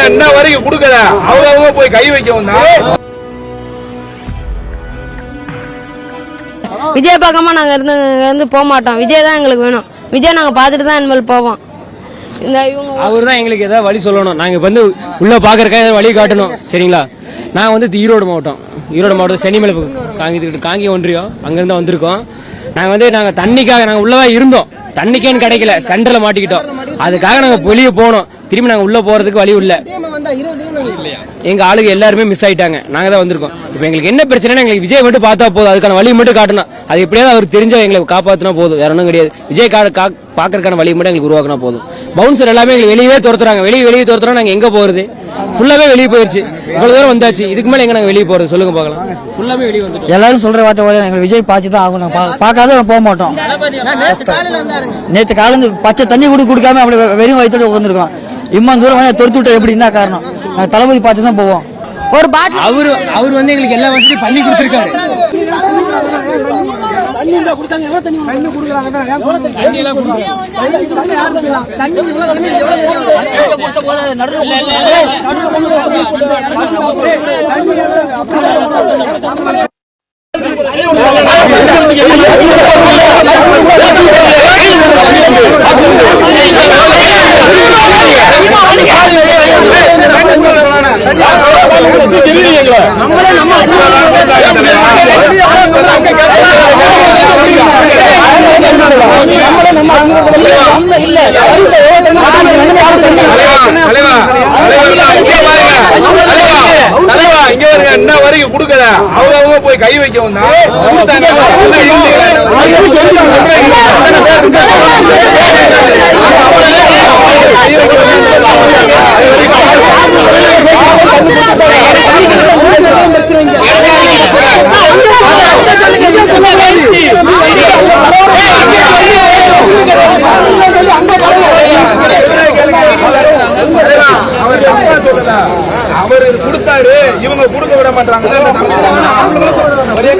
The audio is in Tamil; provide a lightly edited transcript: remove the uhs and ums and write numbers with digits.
என்ன வரைக்கும் கொடுக்கல அவங்க போய் கை வைக்கவும் விஜய் பார்க்காம நாங்க இருந்து போக மாட்டோம். விஜய் தான் எங்களுக்கு வேணும். விஜய் நாங்க பாத்துட்டு தான் இனிமேல் போவோம். அவர் தான் எங்களுக்கு ஏதாவது வழி சொல்லணும். நாங்க வந்து உள்ள பாக்குறதுக்காக வழி காட்டணும். சரிங்களா? நான் வந்து ஈரோடு மாவட்டம் சென்னிமலை காங்கி ஒன்றியம் அங்கிருந்து வந்திருக்கோம். நாங்க தண்ணிக்காக நாங்க உள்ளதான் இருந்தோம். தண்ணிக்கேன்னு கிடைக்கல, சென்டர்ல மாட்டிக்கிட்டோம். அதுக்காக நாங்க வெளியே போனோம். திரும்பி நாங்க உள்ள போறதுக்கு வழி இல்ல. எங்க ஆளுங்க எல்லாருமே மிஸ் ஆயிட்டாங்க. நாங்க தான் வந்திருக்கோம். இப்ப எங்களுக்கு என்ன பிரச்சனை, எங்களுக்கு விஜய் மட்டும் பார்த்தா போதும். அதுக்கான வழி மட்டும் காட்டணும். அது எப்படியாவது அவர் தெரிஞ்சா எங்களை காப்பாத்தினா போதும். வேற ஒன்றும் கிடையாது. விஜய் பாக்குறதுக்கான வழி மட்டும் எங்களுக்கு உருவாக்கினா போதும். பவுன்சர் எல்லாமே எங்களுக்கு வெளியே துரத்துறாங்க. வெளியே துரத்துறோம். நாங்க எங்க போறது? ஃபுல்லாவே வெளியே போயிருச்சு. இவ்வளவு தூரம் வந்தாச்சு. இதுக்கு மேல எங்க நாங்க வெளியே போறது சொல்லுங்க பாக்கலாம். ஃபுல்லாவே வெளியே வந்து எல்லாரும் சொல்ற வார்த்தை விஜய் பார்த்து தான் ஆகணும். பார்க்காத போக மாட்டோம். நேற்று காலம் பச்சை தண்ணி குடிக்காம அப்படி வெறும் வயிற்றோட உட்காந்துருக்கோம். இம்மா தூரம் தொடுத்து விட்ட எப்படி என்ன காரணம்? நாங்க தளபதி பார்த்து தான் போவோம். ஒரு பாட்டில் அவர் வந்து எங்களுக்கு எல்லா வசதியும் பண்ணி கொடுத்திருக்காரு. என்ன வரைக்கும் கொடுக்கல அவங்க போய் கை வைக்கவும் அவரு கொடுத்தாரு, இவங்க கொடுக்க விட மாட்டாங்க. ஒரே